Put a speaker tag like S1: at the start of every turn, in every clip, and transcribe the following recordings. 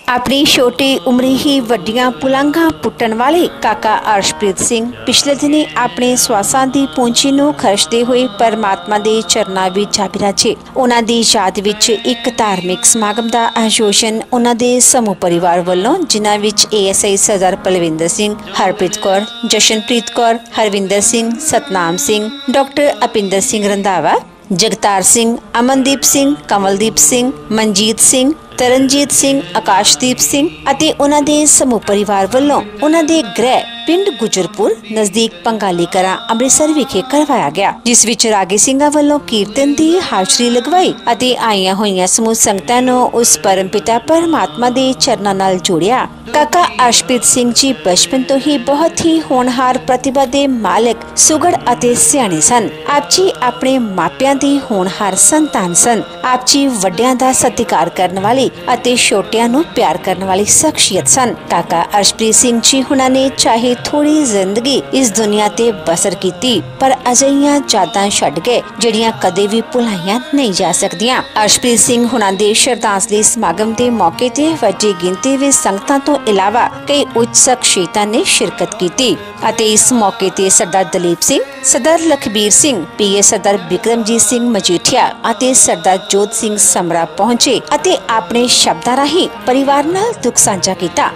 S1: अपनी छोटी उम्र ही वड्डियां पुलांघां पुट्टण वाले काका अर्शप्रीत सिंह पिछले दिनी अपने स्वासां दी पूंजी नूं खर्चदे होए परमात्मा दे चरनां विच जा बिराजे। उन्हां दी याद विच एक धार्मिक समागम दा आयोजन उन्हां दे समूह परिवार वल्लों जिन्हां विच ASI सरदार पलविंदर सिंह, हरप्रीत कौर, जशनप्रीत कौर, हरविंदर सिंह, सतनाम सिंह, डॉक्टर अपिंदर सिंह रंधावा, जगतार सिंह, अमनदीप सिंह, कमलदीप सिंह, मनजीत सिंह, तरनजीत सिंह, आकाशदीप सिंह ਅਤੇ ਉਹਨਾਂ ਦੇ ਸਮੂਹ ਪਰਿਵਾਰ ਵੱਲੋਂ ਉਹਨਾਂ ਦੇ ਗ੍ਰਹਿ ਪਿੰਡ ਗੁਜਰਪੁਰ ਨਜ਼ਦੀਕ ਪੰਗਾਲੀ ਕਲਾਂ ਅੰਮ੍ਰਿਤਸਰ ਵਿਖੇ ਕਰਵਾਇਆ ਗਿਆ, ਜਿਸ ਵਿੱਚ ਰਾਗੀ ਸਿੰਘਾਂ ਵੱਲੋਂ ਕੀਰਤਨ ਦੀ ਹਾਜ਼ਰੀ ਲਗਵਾਈ ਅਤੇ ਆਈਆਂ ਹੋਈਆਂ ਸਮੂਹ ਸੰਗਤਾਂ ਨੂੰ ਉਸ ਪਰਮ ਪਿਤਾ ਪਰਮਾਤਮਾ ਦੇ ਚਰਨਾਂ ਨਾਲ ਜੋੜਿਆ। ਕਾਕਾ अर्शप्रीत सिंह जी बचपन तो ही बहुत ही होनहार प्रतिभा दे मालिक, सुगड़ अते सियाणे सन। आप जी अपने मापियां दी होनहार संतान सन। आप जी वड्डियां दा सत्कार करन वाली अते छोटियां नूं प्यार करन वाली शख्सियत सन। काका अर्शप्रीत सिंह जी हुणां ने चाहे थोड़ी जिंदगी इस दुनिया ते बसर कीती, पर अजिहियां यादां छड्ड गए जिहड़ियां कदे भी भुलाईयां नहीं जा सकदियां। अर्शप्रीत सिंह हुणां दे श्रद्धांजलि समागम दे मौके ते वड्डी गिनती विच संगतां तो इलावा कई उच्च शख्सियतां ने शिरकत की अते इस मौके ते सरदार दलीप सिंह, सरदार लखबीर सिंह, PS सरदार बिक्रमजीत सिंह मजीठिया अते सरदार जोत सिंह समरा पहुंचे अते अपने शब्दां राहीं परिवार नाल दुख साझा कीता।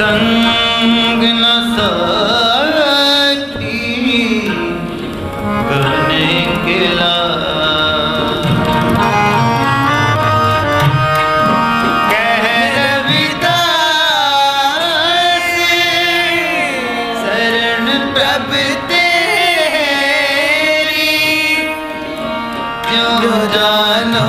S2: संग न साथी करने के ला कह रविदास शरण प्रभ तेरी जो जानो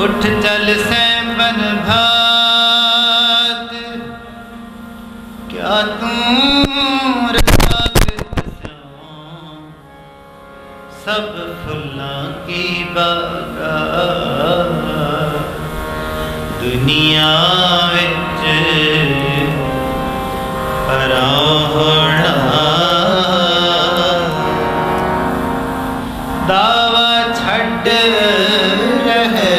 S2: उठ चल से बन भात क्या तू सब फुल्लां की बागा दुनिया विच पराहोना दावा छड़ रहे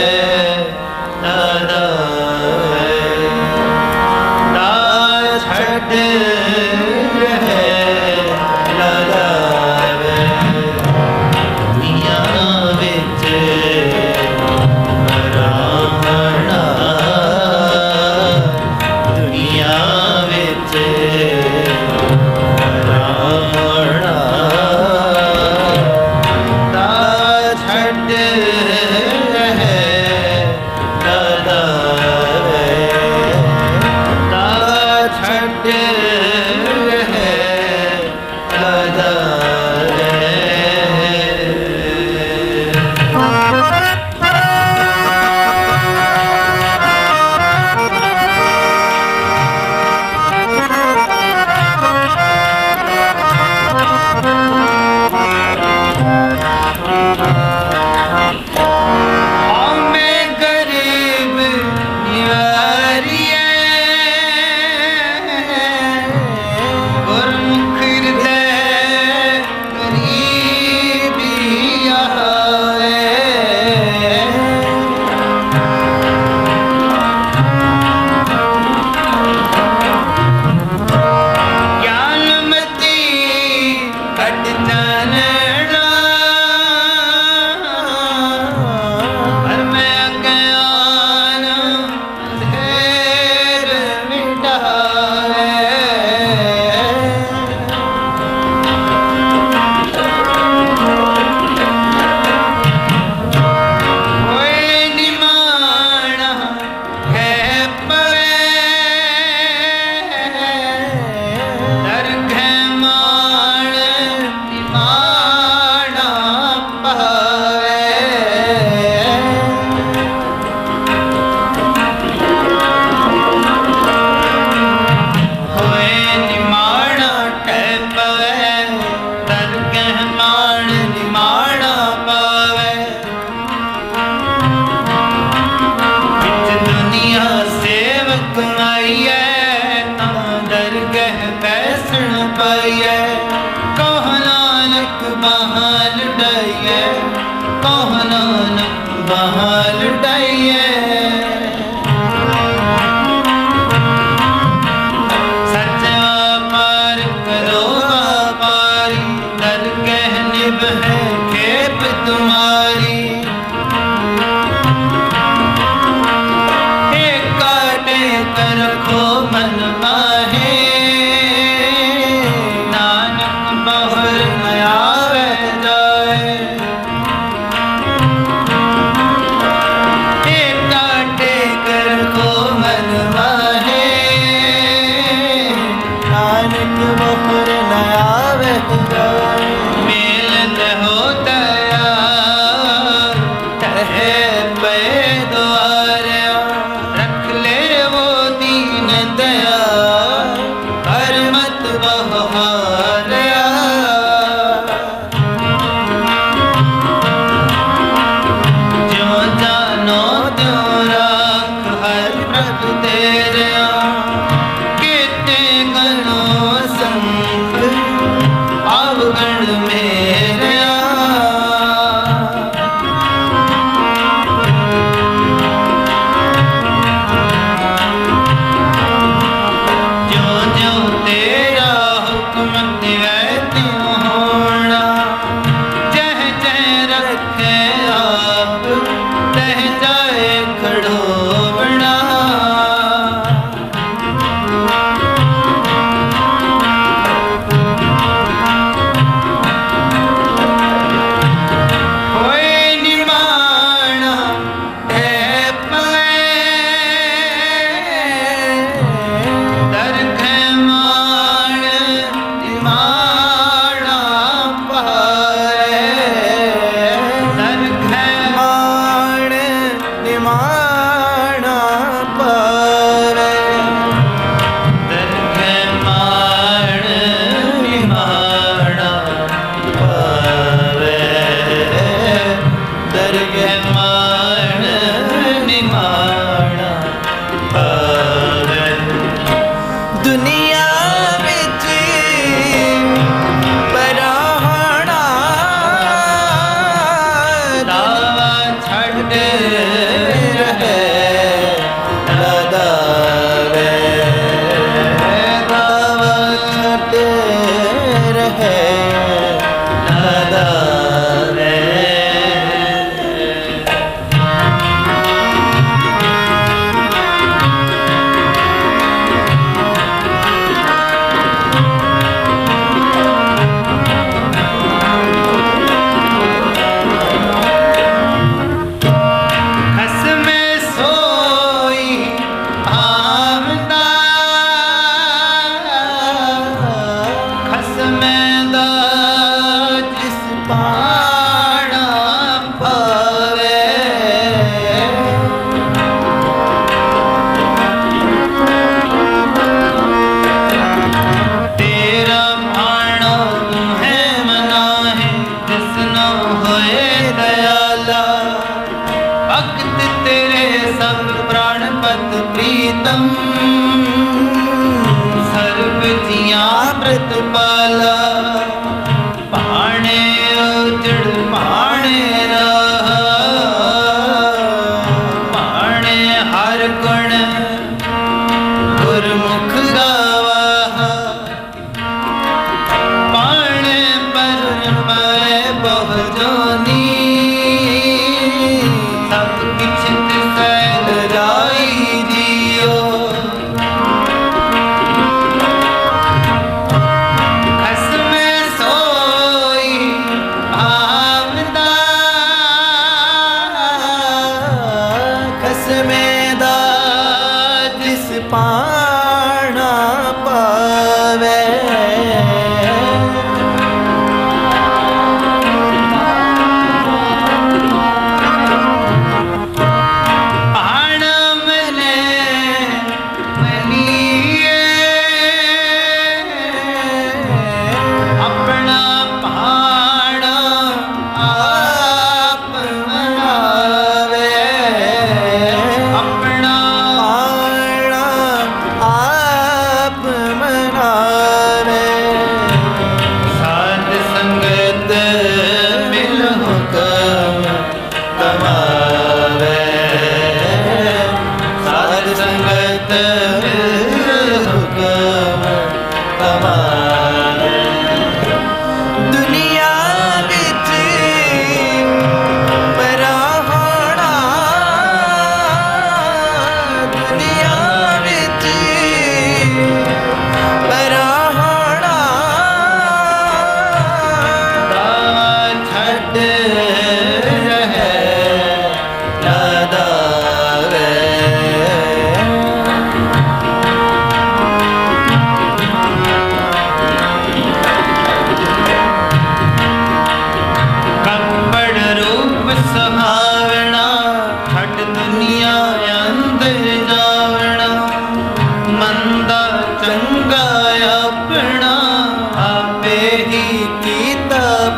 S2: सब है खेप तुम्हारी, एक काटे कर रखो मन माहे, नानक बहुर न आवे जाए। एक काटे कर रखो मन माहे, नानक बहुर न आवे जाए। मेल न होता है पे द्वारा, रख ले वो दीन दया, कर मत बहारा। जो जानो त्यों राख हर प्रभु तेरा, कितने गणों संग अवगण मेरा। जो जो तेरा हुक्म दिवै त्यों होना, जह जह रखे आप तह जाए खड़ोवना। होए निमाणा है पए, दर्द है मान निमाणा पाए। दर्द है मान निमाणा पाए। दर्द है मान निमाणा पावे। दर्द है मान निमाणा पावे। दुनिया विच पराहना, दावा छड़ रहे लदावे। दावा छड़ रहे लदावे। खस में सोई आमदा, खस में दाज जिस पाना पावे। तेरा भाणा तुम्हें मना है, जिसनो होए दयाला। भक्त तेरे सब प्राणपत प्रीतम, सर्व जिया प्रतिपाला। पाणे उजड़ पाणे रहा, पाणे हर गुण गुरमुख गावा। पाणे पर मैं बहु जोनी, सब किछ सैल राई दियो। खस में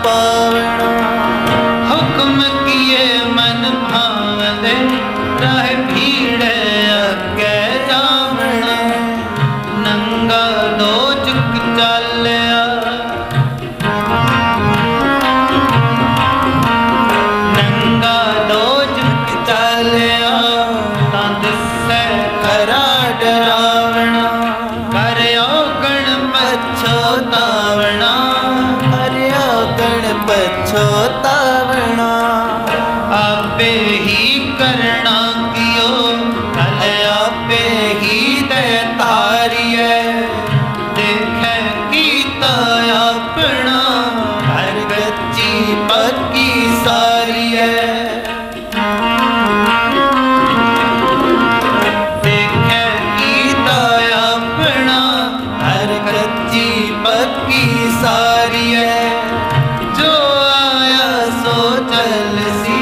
S2: पावना हुक्म किए मन भावदे राह भीड़ अगे जावना नंगा दो चुक चालिया नंगा दो चुक चालिया तंद से खरा डरावना करयो गण पछोतावना करयो गण पछोतावना आपे ही करना कियो कल आपे ही दे तारिए देखे कीता अपना हर कच्ची पक्की सारी है देखे कीता अपना हर कच्ची पक्की सारी है जो आया सो चल सी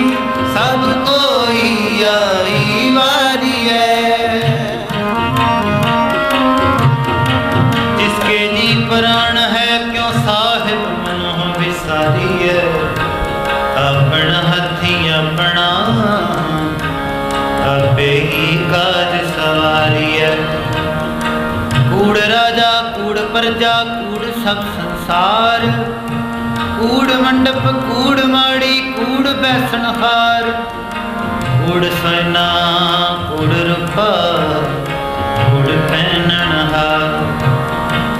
S2: सब कोई आई वारी है जिसके जी प्राण है क्यों साहिब मनो विसारी है अपना हथी अपना अबे ही काज सवारी है कूड़ राजा कूड़ प्रजा कूड़ सब संसार कूड़ मंडप कूड़ माड़ी कूड़ बैसन हार कूड़ सोना कूड़ रूपा कूड़ पहनन हार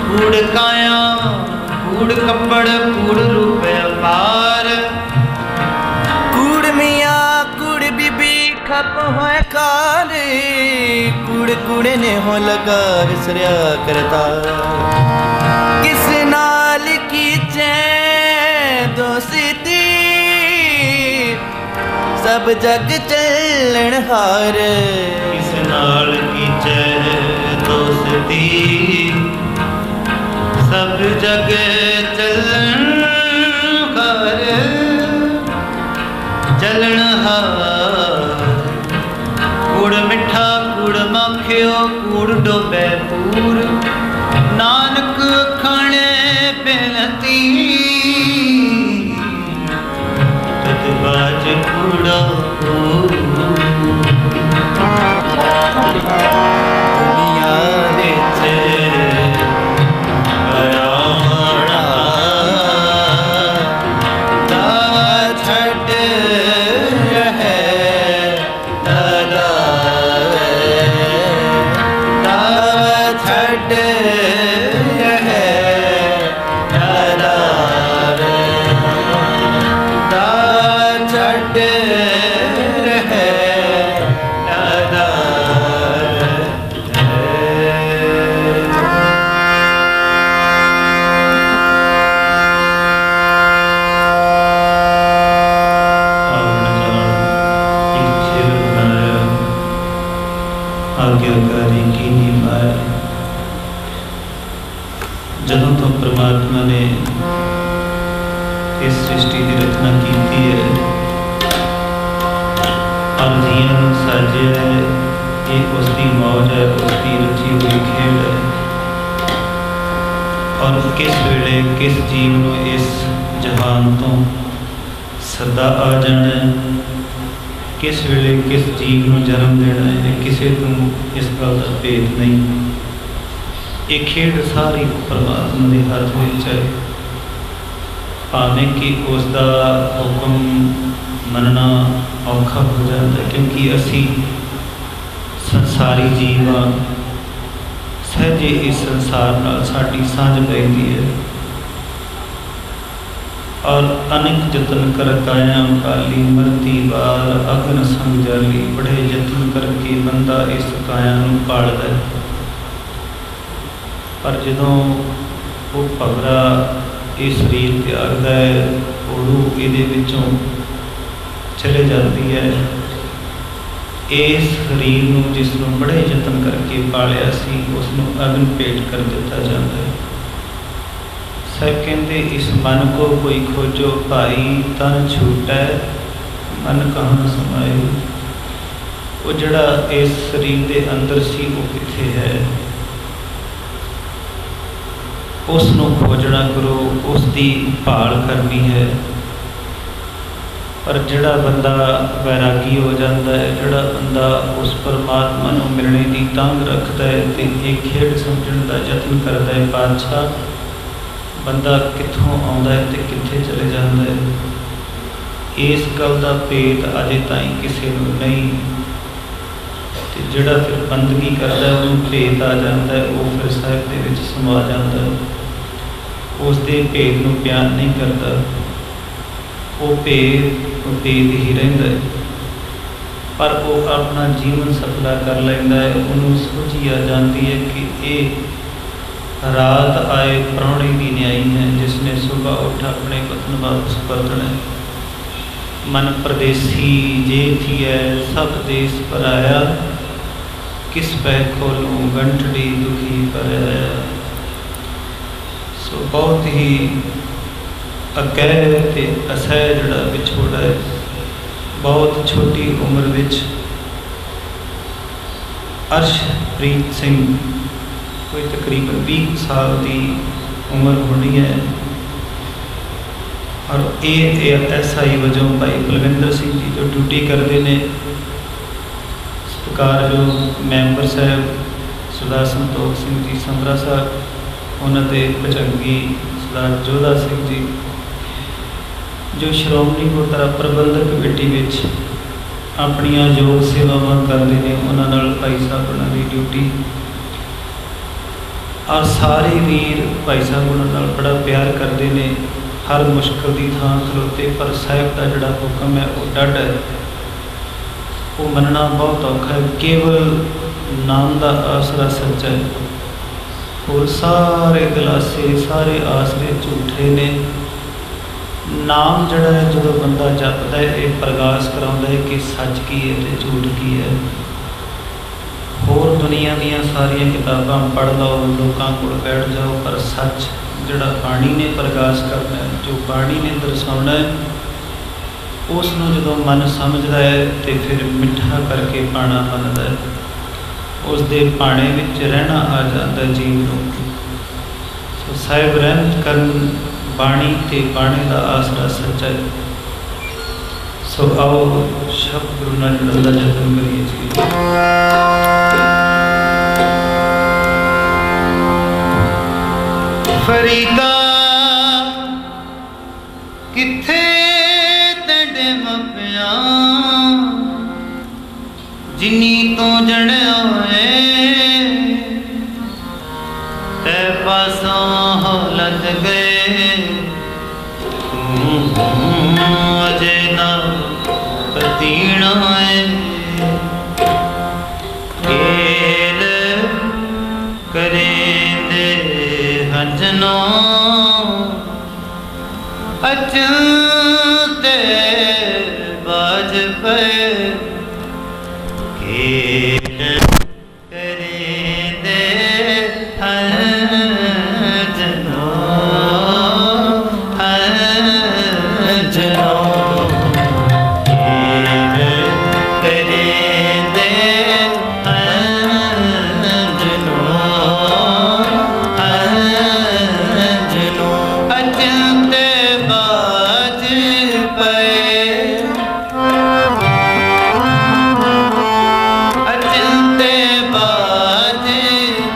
S2: कूड़ काया कूड़ कपड़ कूड़ रुपये पार कूड़ मियाँ कूड़ बीबी खप होए कार कूड़ कूड़े ने हो लगा विसरिया करता किस नाल की चैन दोस्ती सब जग चलन हार किस नाल की चैन दोस्ती सब जग चलन हार चलन हार कूड़ मिठा कूड़ माखियो कूड़ डोबे पूर नानक खाने बेनती तुद बाज कूड़ा दुनिया विच कराना दावा छड़ रहे आज्ञाकारी की नहीं पाया जदों तो परमात्मा ने इस सृष्टि की रचना की है और जीवन साजे है ये उसकी मौज है उसकी रची हुई खेल है और किस वेले किस जीव को इस जहान तो सदा आ जाना किस वेले किस जीव को जन्म देना है किसी को इस गल का भेद नहीं ये खेड सारी परमात्मा के हाथ में है भावें कि उसका हुक्म मनना औखा हो जाता है क्योंकि असी संसारी जीव हाँ सहजे इस संसार नाल साडी सांझ पैंदी है और अनेक जतन कर काया काली मरती बार अगन संग जाली बड़े जतन करके बंदा इस काया नूं पालदा है पर जदों वो भवरा ये शरीर त्यागदा है उदों इहदे विचों चले जाती है इस शरीर नूं जिसनूं बड़े जतन करके पालिया सी उसनूं अगन भेंट कर दिता जाता है साहब कहते इस मन को कोई खोजो भाई तन छूटै मन कहाँ समाए वो जड़ा इस शरीर के अंदर सी वो किथे है उस नूं खोजना करो, उसकी भाल करनी है। पर जिहड़ा बंदा वैरागी हो जाता है, जिहड़ा बंदा उस परमात्मा नूं मिलने की तांघ रखता है तो एक खेड समझण का यत्न करता है, पातशाह बंदा कित्थों आउंदा है ते कित्थे चले जाता है, इस गल का भेद अजे ताईं किसी नूं नहीं। ते जिहड़ा फिर बंदगी करता है उन्होंने भेद आ जाता है, वो फिर साहिब दे विच समा जाता है, उसके भेद नूं बयान नहीं करता, वो भेद ही रहिंदा है। पर वो अपना जीवन सफला कर लैंदा है, उन्होंने सोची आ जाती है कि ये रात आए प्राहुणे की न्याई है, जिसने सुबह उठ अपने वतन वापस परतना है। मन परदेसी जे थी है सब देश पर आया, किस पै खोलूं गंठड़ी दुखी पर आया। सो बहुत ही अकैह ते असह जिहड़ा विछोड़ा है, बहुत छोटी उम्र विच अर्शप्रीत सिंह कोई तकरीबन 20 साल की उम्र होनी है, और ये SI वजों भाई बलविंदर सिंह जी जो ड्यूटी करते हैं, सत्कार जो मैंबर साहब सरदार संतोख सिंह जी समरा साहब, उन्होंने भजंगी सरदार जोधा सिंह जी जो श्रोमणी गुरुद्वारा प्रबंधक कमेटी में अपनियां योग सेवावां करते हैं, उन्होंने भाई साहब उन्होंने ड्यूटी, और सारे वीर भाई साहब उन्होंने बड़ा प्यार करते हैं, हर मुश्किल की थां खलोते। पर साहिब का जोड़ा हुक्म है वो डड है, वो मनना बहुत औखा है। केवल नाम का आसरा सच्चा है, और सारे गलासे सारे आसरे झूठे ने। नाम जड़ा है जो बंदा जपदा है, ये प्रकाश कराउंदा है कि सच की है तो झूठ की है। होर दुनिया दियां सारियां किताबां पढ़ लो, लोगों को बैठ जाओ, पर सच जिहड़ा बाणी ने प्रकाश करना है, जो बाणी ने दर्शाना है, उसनूं जदों मन समझदा है तो फिर मिठा करके पाना बनता है, उसके पाने विच रहना आ जाता है जीव नूं। सो साहिब रहमत करन बाणी ते बाणे का आसरा सच्चा है। सो आओ शब्द गुरु नाल जुड़न दा यतन करिए जी।
S3: फरीदा किथे तेरे मपिया, जिनी तो जड़िया है ते पासों हो लद गए, अजे ना पतीना है खेल करेंदे हंजनो अचते बाज पे खेल करेंदे हंजनो हंजनो खेल करेंदे हंजनो हंजनो अचते बाज पे अचते बाज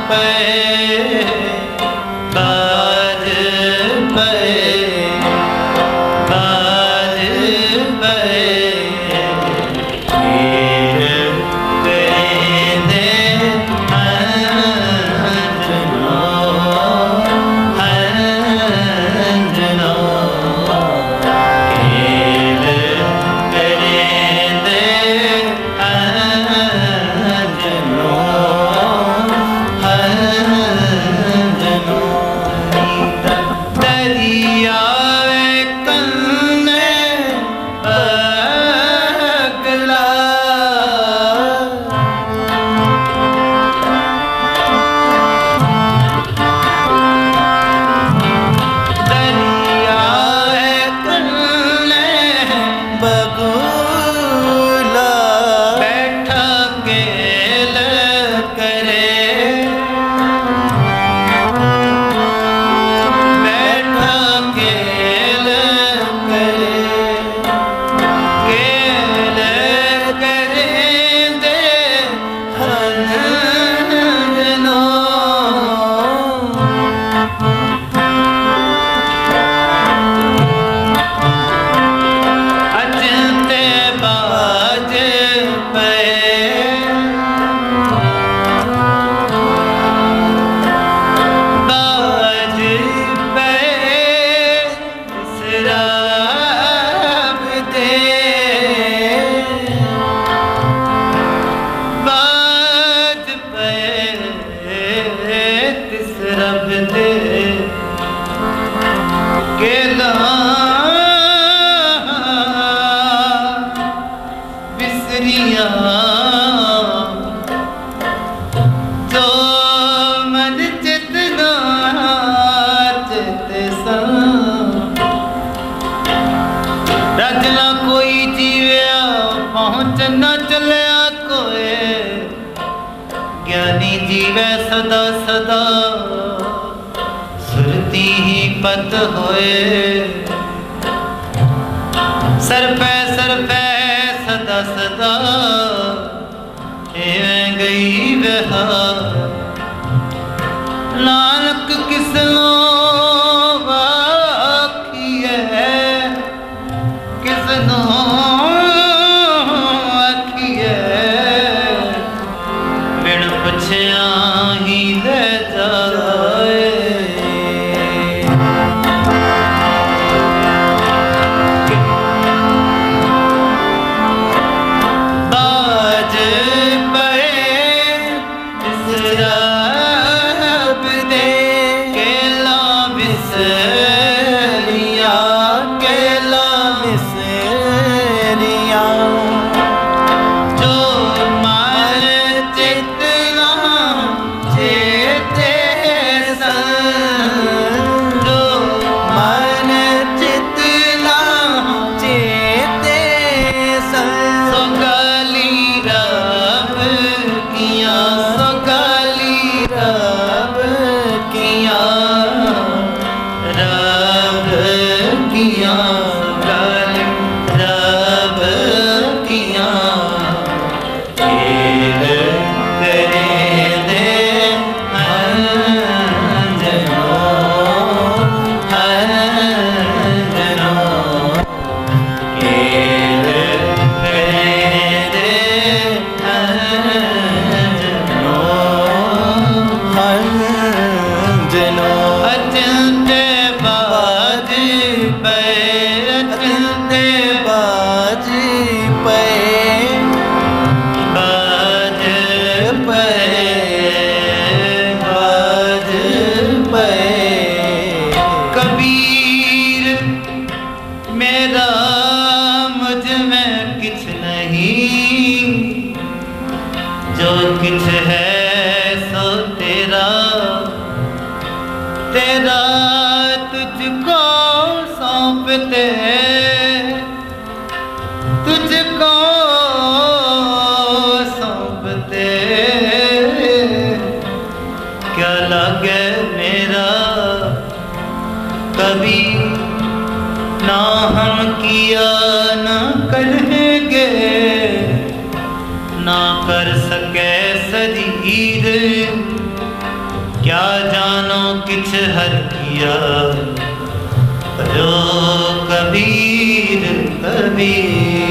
S3: पे बाज पे बाज पे खेल करेंदे हंजनो हंजनो खेल रजला कोई जीव्या पहुँच न चलिया कोई ज्ञानी जीवे सदा सदा सुरती ही पत होए सर पे सदा सदा एवें गई वहा नानक किसनो आखिए किसनो आखिए बिन पुछया ही ले जाए तुझको सौंपते क्या लगे मेरा कभी ना हम किया ना करेंगे ना कर सके शरीर क्या जानो किछ हर किया जो कबीर कबीर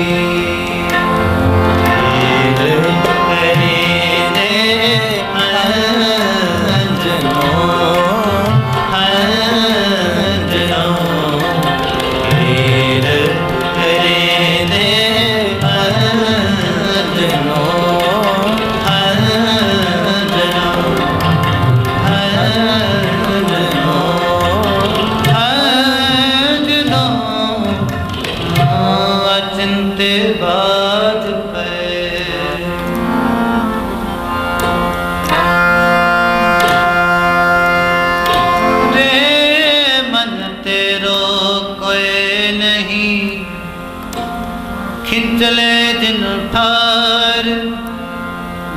S3: खिंचले दिन ठार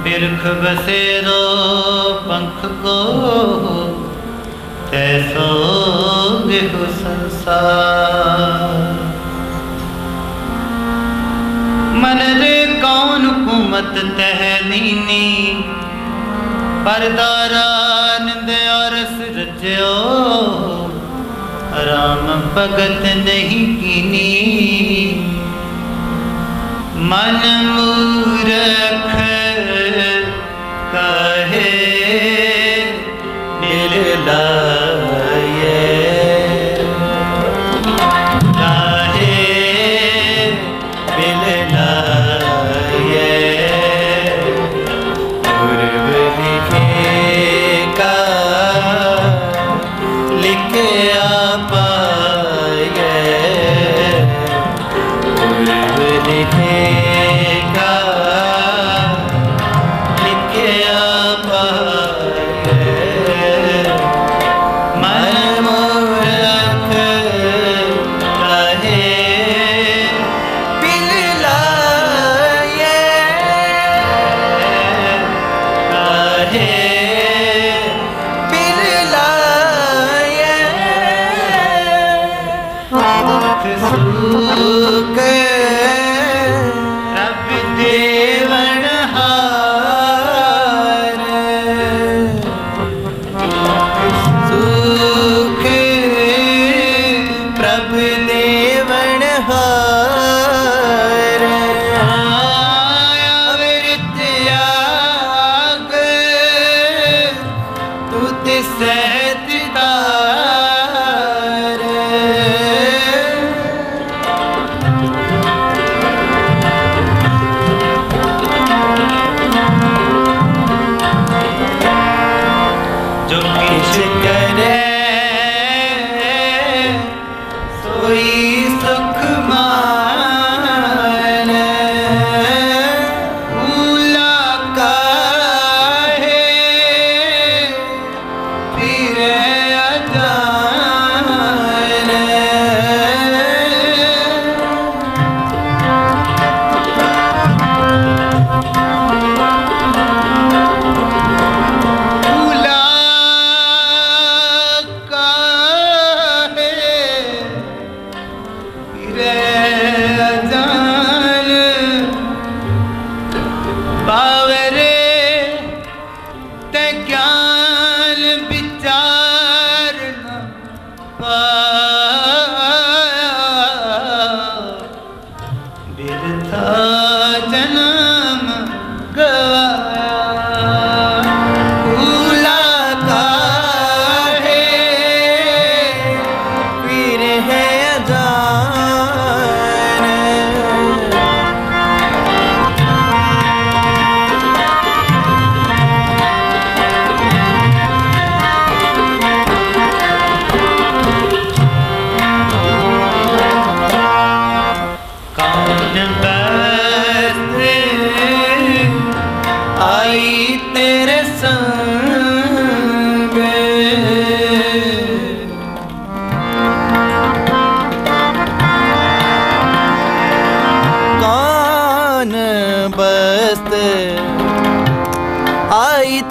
S3: बिरख बसेरो पंख को तैसो देहु संसार मन रे कौन कुमत तहलीनी परदारा निंद अरस रचयो राम भगत नहीं कीनी मन मूरख कहे दिल लाए काहे दिल लाए पूर्व लिखेगा लिखे पाए पूर्व लिखे मन मूरख कहे सुख प्रभु देवन हार सुख प्रभु देवन हार अमृत आग तुत सहज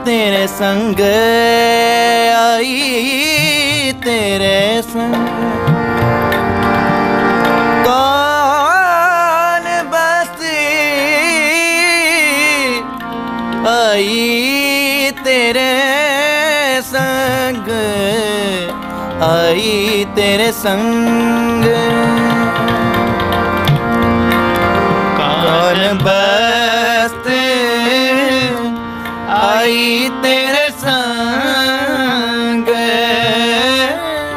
S3: तेरे संग आई तेरे संग कौन बस्ती आई तेरे संग आई तेरे संग कौन बस्ती आई तेरे संग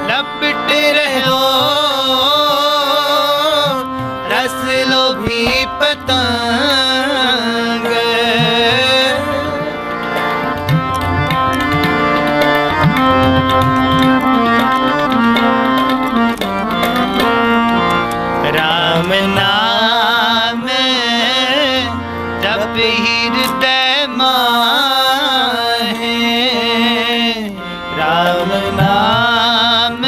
S3: लपट रहो रस लो भी पतंग राम नाम जप हृदय राम नाम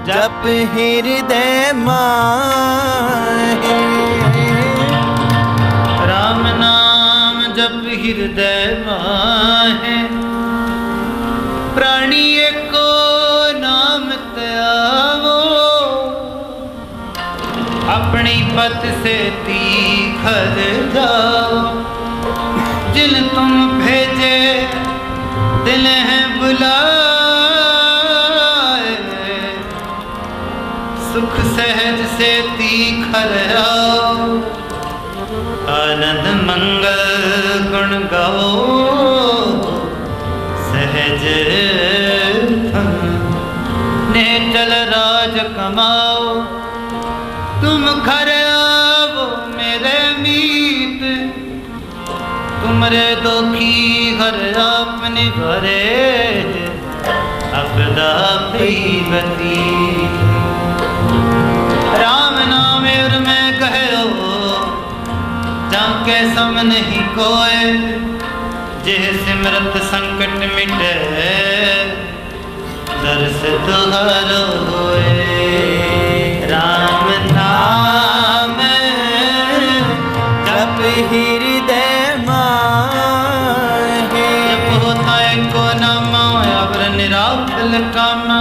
S3: जप हृदय माहे राम नाम जप हृदय माहे प्राणी को नाम त्यावो अपनी पत से तीखर जाओ जिन तुम भेजे दिल है बुलाए सुख सहज से तीखर आओ आनंद मंगल गुण गाओ सहज ने चल राज कमाओ तुम घर आओ मेरे मीत तुमरे दुखी घर अपने भरे अपदा पीबती राम नाम और मैं कहो जाके सम नहीं कोय जे सिमरत संकट मिटे दर्श तुहारो होए राम नाम जप हृदय माहे जप होता है को नाम अवर निराफल कामा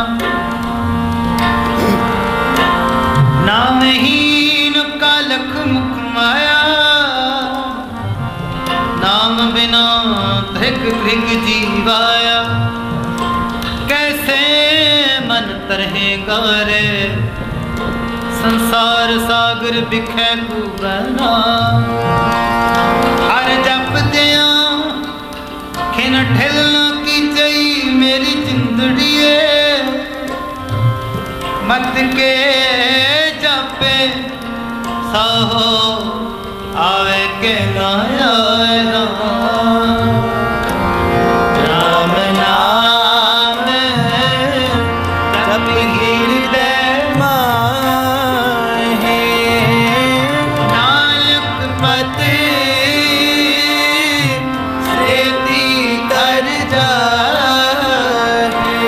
S3: नाम मनहीन का लख मुख माया, नाम बिना धृग धृग जीवाया। कैसे मन तरहेगा रे संसार सागर बिखे कुबना। हर जप दिया खिन ठिलना की जई मेरी जिंदड़िए। मत के जपे साहो आवे के ना आए ना। राम नाम जप हृदय माहे। नानक पति सेती कर जाए।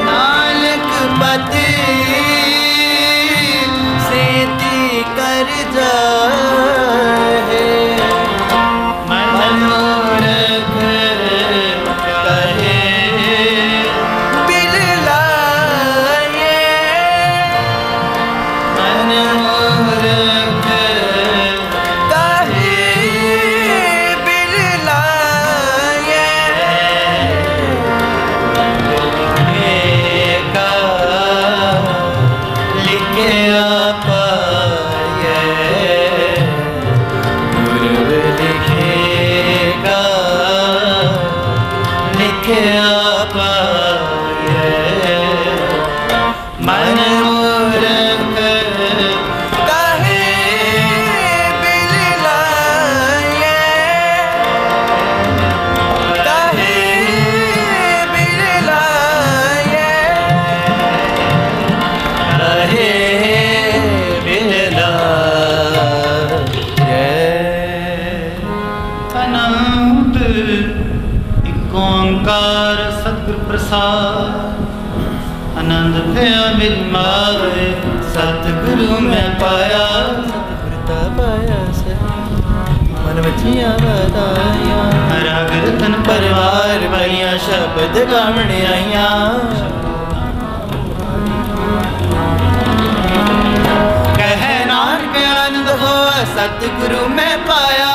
S3: नानक पति सेती कर जाए। मनोरथ कहे बिल लाए। मनोरथ कहे बिल लाए। लिखेगा लिखे पाए। गुरु लिखेगा लिखे पाए। मनोरथ कहे बिल लाए। कहे बिल लाए। कहे बिल लाए। अनंत एक ओंकार सतगुर प्रसाद। आनंद भया मिल मारे सतगुरु में पाया। सतगुरता पाया से मन बचिया बताया। राग रतन परिवार भाइया शब्द गावण आइया। कह नानक आनंद हो सतगुरु में पाया।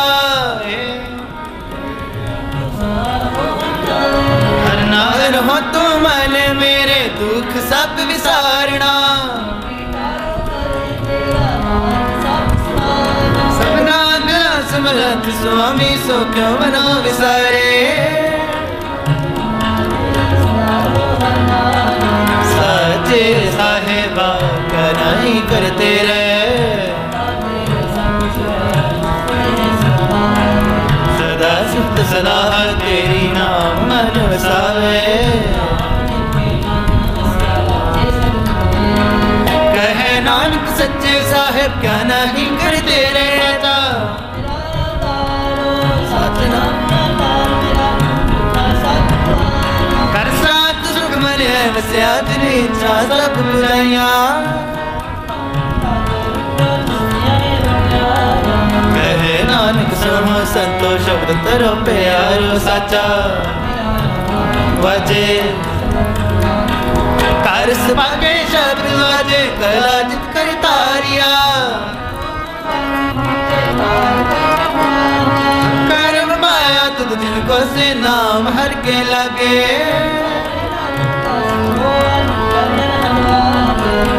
S3: हर नार हो तो मन मेरे दुख सब विसारना। सबना दिला समरथ स्वामी सो क्यों बना विसारे। साचे साहेबा कनाई करते रहे। सदा सिद्ध सलाह तेरी नाम मन वसावे। कहे नानक सच्चे साहेब क्या नहीं करते रहता। कर साथ सुख मन है वस्या तेरी इच्छा सब बुराइया। कहे नानक सुनो संतोष शब्द तरो प्यारो साचा। वजे करस भागे शब्द वाजे कला जित कर तारिया। कर्म माया तुद जिनको से नाम हर के लगे।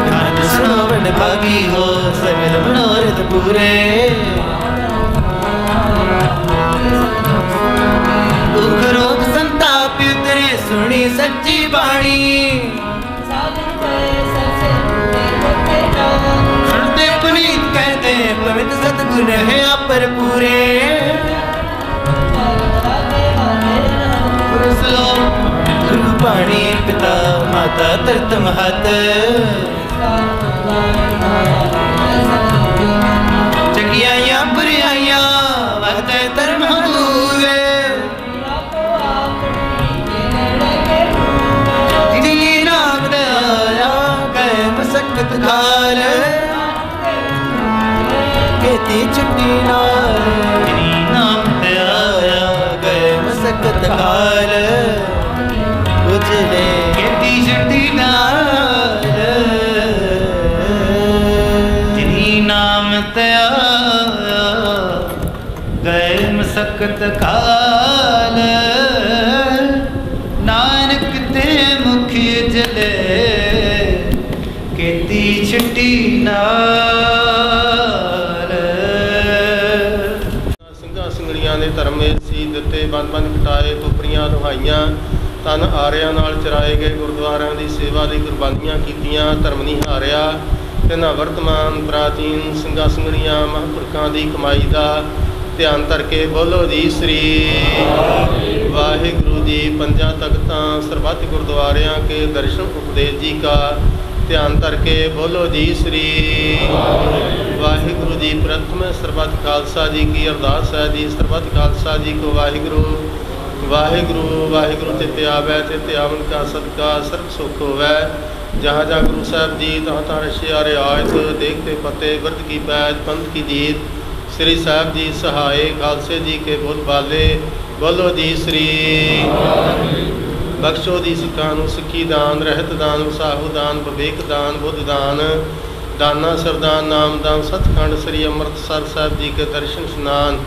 S3: कान सुनो बन भागी हो सगल मनोरथ पूरे। दुख रोग संताप उतरे सुनी सच्ची बाणी। सुनते पुनीत कहते पवित्र सतगुण है अपर पूरे। गुरु पाणी पिता माता तरत महत। जगियाया बुराइया वत धर्म दूरे। जिनी नाम दया गए मसक्कत घाल। कहती छुट्टी नाल जिनी नाम दया गए मसक्कत घाल। उजले कहती छुट्टी नाल।
S2: त्याया गए मसकत काल नानक ते मुख जले केती छिट्टी नाल
S4: ਸਿੰਘਾਂ ਸਿੰਘਣੀਆਂ ਦੇ ਧਰਮੇ ਸੀ ਦਿੱਤੇ ਬੰਦ ਬੰਦ ਕਟਾਏ ਕੁਪਰੀਆਂ ਦੁਹਾਈਆਂ ਤਨ ਆਰਿਆਂ ਨਾਲ ਚਰਾਏ ਗਏ ਗੁਰਦੁਆਰਿਆਂ ਦੀ ਸੇਵਾ ਲਈ ਕੁਰਬਾਨੀਆਂ ਕੀਤੀਆਂ ਧਰਮ ਨਹੀਂ ਹਾਰਿਆ ਇਹਨਾਂ ਵਰਤਮਾਨ ਪ੍ਰਾਚੀਨ ਸਿੰਘਾਂ ਸਿੰਘਣੀਆਂ ਮਹਾਂਪੁਰਖਾਂ ਦੀ ਕਮਾਈ ਦਾ ਧਿਆਨ ਧਰ ਕੇ ਬੋਲੋ ਜੀ ਸ੍ਰੀ ਵਾਹਿਗੁਰੂ ਜੀ ਪੰਜਾਂ ਤਖਤਾਂ ਸਰਬੱਤ ਗੁਰਦੁਆਰਿਆਂ ਕੇ ਦਰਸ਼ਨ ਉਪਦੇਸ਼ ਜੀ का ध्यान धर के बोलो जी श्री वाहिगुरु जी। प्रथम सरबत खालसा जी की अरदास है जी। सरबत खालसा जी को वाहिगुरु वाहिगुरु वाहिगुरु चित्त आवै चित्त आवन का सदका सर्व सुख होवै। जहाँ जहाँ गुरु साहब जी तहाँ तहाँ रशिया रियायत देखते पते व्रत की पैज पंथ की जीत श्री साहब जी सहाय खालसे जी के बोल बाले बोलो जी श्री। बख्शो दी सिखां नूं सिक्खी दान रहत दान साहू दान विवेक दान बुद्ध दान दाना सरदान नाम दान सतखंड श्री अमृतसर साहब जी के दर्शन स्नान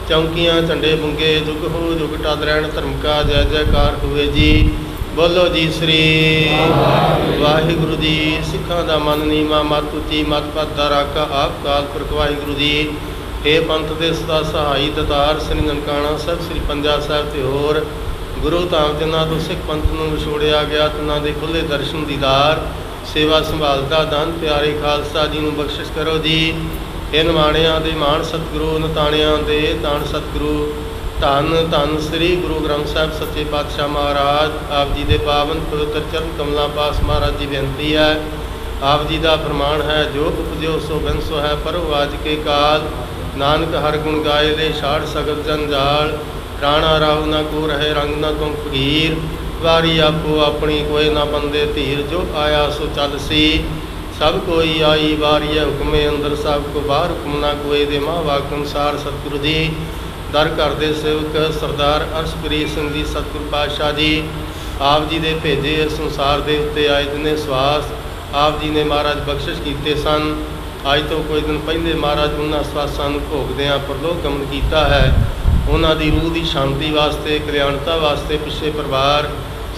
S4: चौंकियाँ झंडे बुंगे जुग हो जुग टद रहन धर्म का जय जयकार हुए जी। बोलो जी श्री वाहिगुरु जी। सिखां दा मन नीमा मत उची मत पत दा राका आप काल पुरख वाहिगुरु जी। हे पंथ दे सदा सहाई दतार श्री ननकाणा साहब श्री पंजा साहब ते होर गुरु धाम जिन्हों तो सिख पंथ में विछोड़िया गया तिन्हों के खुले दर्शन दीदार सेवा संभालता दान प्यारे खालसा जी को बख्शिश करो जी। इन माणिया दे मान सतगुरु नताणिया दे तान सतगुरु धन धन श्री गुरु ग्रंथ साहब सच्चे पातशाह महाराज आप जी के पावन पवित्र चरण कमलों पास महाराज जी बेनती है। आप जी का फरमान है जो उपजो सो बिनसो है पर आज के काल नानक हर गुण गाए ले छाड़ सगल जंजाल राणा राहु न को रहे रंग न तुम फकीर वारी आपो अपनी कोई न बंदे धीर जो आया सो चल सी सब कोई आई वारी है हुक्मे अंदर सब को बाहर हुक्म न कोई दे माँ वाक अनुसार सतगुरु जी। दर घर दे सेवक सरदार अर्शप्रीत सिंह जी सतगुरु पातशाह जी आप जी दे भेजे संसार दे उत्ते आए जिन्हें स्वास आप जी ने महाराज बख्शिश कीते सन। अज तो कोई दिन पहले महाराज उन्होंने स्वासां नूं भोगदिआं परलोक गमन कीता है। उन्हों की रूह की शांति वास्ते कल्याणता वास्ते पिछले परिवार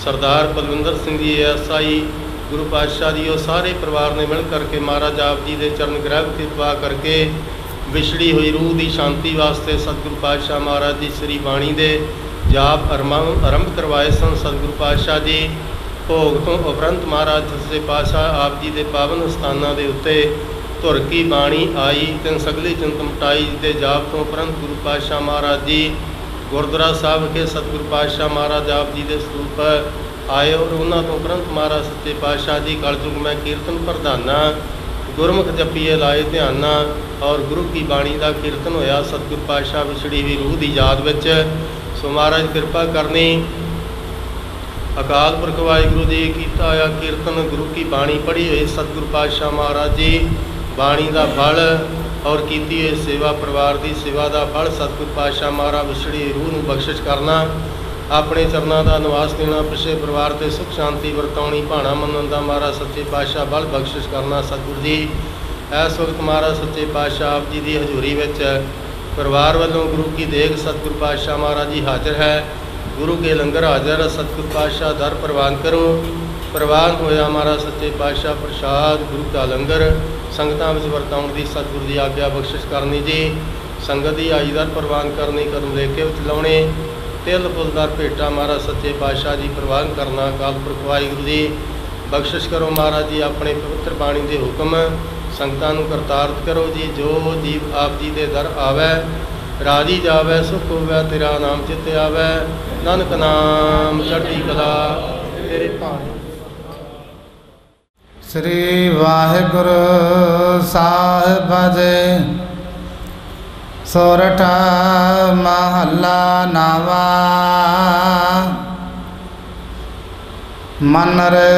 S4: सरदार बलविंदर सिंह जी SI गुरु पातशाह जी और सारे परिवार ने मिल करके महाराज आप जी के चरण ग्रह कृपा करके विछड़ी हुई रूह की शांति वास्ते सतगुरु पातशाह महाराज जी श्री बाणी दे जाप आरंभ करवाए सन। सतगुरु पातशाह जी भोग तो उपरंत महाराज सच्चे पातशाह आप जी के पावन स्थानों के उत्ते धुर की बाणी आई तिन सगली चिंत मटाई दे जाप तो उपरंत गुरु पातशाह महाराज जी गुरुद्वारा साहब के सतगुरु पातशाह महाराज आप जी के स्वरूप आए और उन्होंने तो उपरंत महाराज सच्चे पातशाह जी कलयुग में कीर्तन प्रधाना गुरमुख जपीए लाए ध्याना और गुरु की बाणी का कीर्तन होया। सतगुरु पातशाह विछड़ी हुई रूह की याद विच सो महाराज कृपा करनी। अकाल पुरख वाहिगुरू जी कीता होया कीर्तन गुरु की बाणी पढ़ी हुई सतगुरु पातशाह महाराज जी बाणी का फल और कीती हुई सेवा परिवार की सेवा का फल सतगुरु पातशाह महाराज विछड़ी रूह को बख्शिश करना अपने चरणों का निवास देना पिछले परिवार से सुख शांति वरताउणी भाणा मनन का महाराज सच्चे पातशाह बल बख्शिश करना। सतगुरु जी इस वक्त महाराज सच्चे पातशाह आप जी की हजूरी में परिवार वालों गुरु की देख सतगुरु पातशाह महाराज जी हाजिर है। गुरु के लंगर हाजिर सतगुरु पातशाह दर प्रवान करो। प्रवान होया महाराज सच्चे पातशाह प्रसाद गुरु का लंगर संगतां विच वरताउण दी सतगुरु की आग्या बख्शिश करनी जी। संगत की आई दर प्रवान करनी कदम लेके विच लाउणे तिल फुलदार भेटा महाराज सच्चे पातशाह जी प्रवान करना। अकाल पुरख वाहिगुरू जी बख्शिश करो महाराज जी अपने पवित्र बाणी के हुक्म संगतां नूं करतारत करो जी। जो जीव आप जी दे दर आवे राजी जावे सुख होवे तेरा नाम चित आवे नानक नाम चढ़ती कला तेरे भाने।
S5: श्री वाहिगुरु साहिब जी सोरठा महला नावा मन रे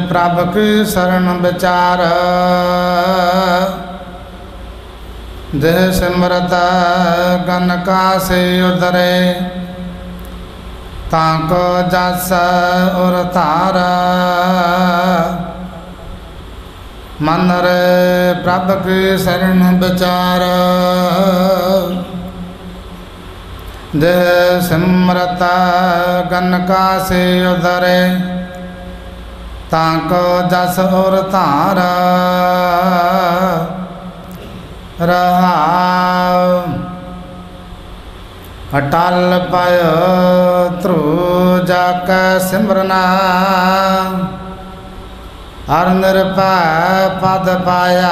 S5: प्रभ की शरण विचार देह सिमरत गन का से उधरे ताको जस और तारा मन रे प्रभ की शरण विचार देह सिमरता गनका से उधरे ताको जस और तारा रहा अटल पाय त्रु जाक सिमरना हर निरपय पद पाया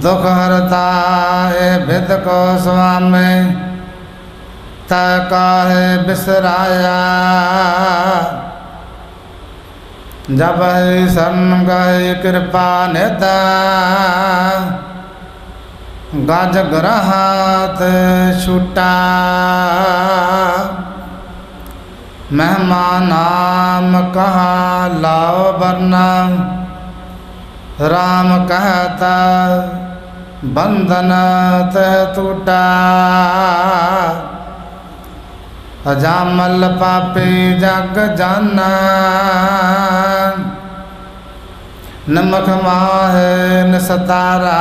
S5: दुख हरता है भिद को स्वामी तकाहे बिसराया जब शरण गए कृपा नेता गज ग्रहात छूटा मेहमान नाम कहा लाओ वरना राम कहता बंधन तह टूटा अजामल पापी जग जाना नमक माहे न सतारा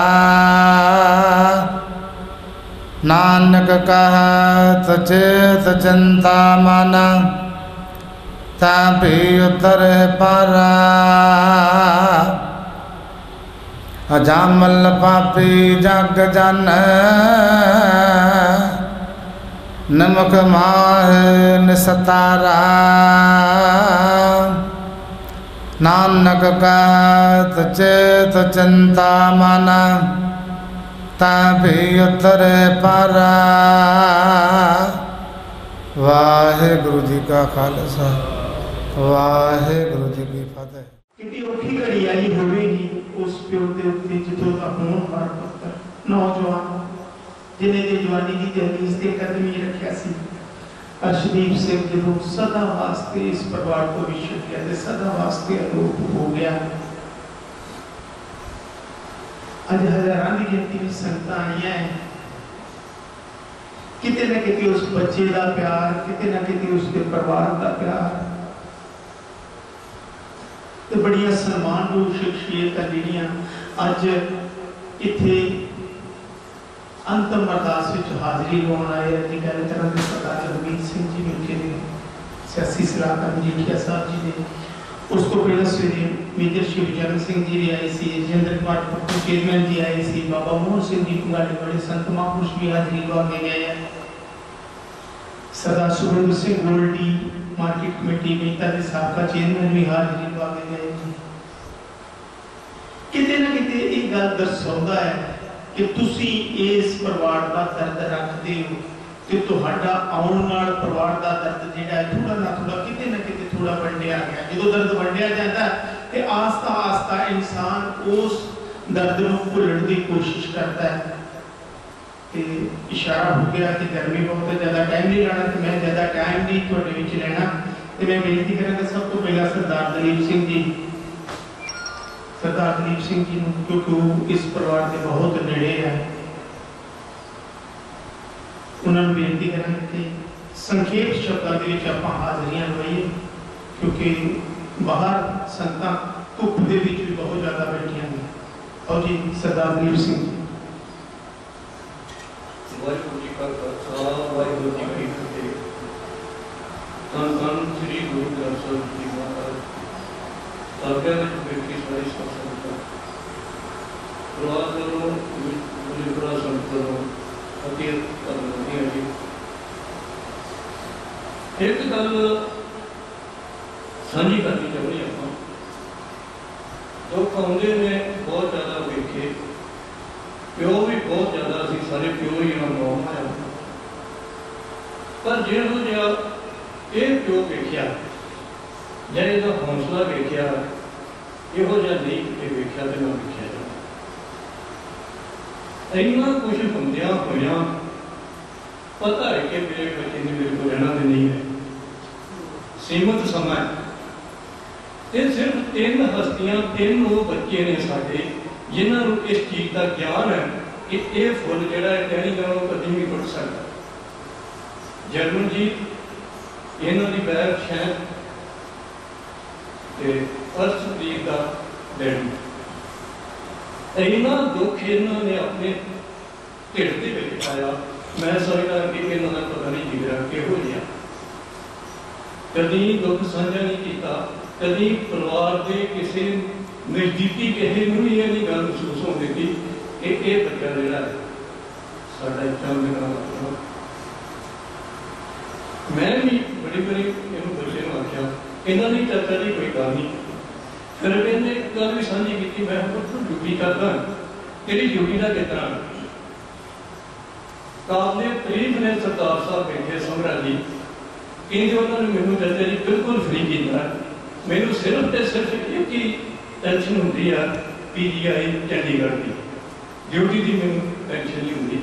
S5: नानक कहत चेत चिंता माना तभी उतर पारा अजामल पापी जग जन नमक माहे न सतारा नानक कहत चेत चिंता माना तभी उतर पारा। वाहेगुरु जी का खालसा वाहेगुरु जी की फतेह।
S6: कितनी औखी घड़ी आई होगी उस प्यो के उत्ते जिथों का होनहार पुत्र नौजवान जिन्हें की जवानी की दहलीज से कदम ही रखा सी अर्शदीप सिंह जो सदा वास्ते इस परिवार को विछड़ गया सदा वास्ते अलोप हो गया। अज हजारां की गिनती में संगतां आईयां हैं किते ना किते उस बच्चे का प्यार किते ना किते उसके परिवार का प्यार तो बड़िया सन्मानयोग शख्सियत जिहड़ियां अज इत्थे अंतम अरदास विच हाज़री लाउण आए जी गल करां ते सरदार जगमीत सिंह जी मिलके ने सियासी सलाहकार मजीठिया साहब जी ने उस तो पहले सवेरे मेजर शिवचरण सिंह जी भी आए सी जिंदर कुमार पप्पू चेयरमैन जी आए सी बाबा मोहन सिंह जी पंगाली बड़े संत महापुरुष भी हाज़री लगा के गए हैं। सरदार सुरेंद्र सिंह गोल्डी मार्केट कमेटी मेहता के साबका चेयरमैन भी हाज़री लगा के गए हैं। किते ना किते एक गल दर्शाउंदा है कि तुसी इस परिवार का दर्द रखते हो कि तुहाडा आउण नाल परिवार का दर्द जिहड़ा है थोड़ा ना थोड़ा किते ना किते थोड़ा वंडिया गया। जो दर्द वंडिया जाता है तो आस्ता आस्ता इंसान उस दर्द को भुलण की कोशिश करता है। तो इशारा हो गया कि गर्मी बहुत ज़्यादा टाइम नहीं लाना तो मैं ज़्यादा टाइम नहीं थोड़े विच लेना तो मैं बेनती करांगा सब तो पहला सरदार दलीप सिंह जी क्योंकि वो इस परिवार के बहुत नेड़े है उन्होंने बेनती करांगे कि संखेप शब्दों के आप हाज़रियां लवाइए क्योंकि बाहर संगतां धुप के भी बहुत ज़्यादा बैठिया ने। और जी सरदार दलीप सिंह जी
S7: वाहिगुरु जी का खालसा वाहिगुरु जी की फतेह। धन धन श्री गुरु ग्रंथ साहिब जी महाराज आज्ञा में बैठी सारी संगत प्रवाद करो मुझे बड़ा संत करो फतेह करनी है जी। एक गल साझी करनी चाहते हैं आप दुख आते ने बहुत ज़्यादा वेखे प्यो भी बहुत ज़्यादा अभी सारे प्यो ही मौम है पर जो जहा ये प्यो वेख्या या इसका हौसला वेख्या इहो जिहा नहीं कि वेख्या तो ना वेख्या जाए इन्ना कुछ होंदिया होया पता है कि मेरे बच्चे ने मेरे को रहना तो नहीं है सीमित समय ये सिर्फ 3 हस्तियां 3 वो बच्चे ने साडे जिन्होंने इस चीज़ का ज्ञान है कि यह फुल जोड़ा है टहनी गाँव कभी नहीं टुट सकता। जर्मन जी इन्हों की बैठ है अर्शप्रीत का डैडी। इन्ना दुख इन्होंने अपने ढिड के विच पाया। मैं सोचता कि इन्हों का पता नहीं जिगरा किहो जिहा, कभी दुख साझा नहीं किया, कभी परिवार के किसी नज़दीकी किसी को भी ये नहीं गल महसूस होती थी कि ये बच्चा जोड़ा है साडा चंद का। मैं भी बड़ी बड़ी इन बच्चे को आख्या इन्होंने चाचा जी कोई गल नहीं। फिर मैंने एक गल भी साझी की, मैं ड्यूटी करता तेरी ड्यूटी का किस तरह काबले तारीफ ने सरदार साहब बैठे समरा जी कहते उन्होंने मैनू चाचा जी बिल्कुल फ्री किया। मैनू सिर्फ तो सिर्फ एक ही टेंशन होती है PGI चंडीगढ़ की ड्यूटी की मैनू टेंशन नहीं होती।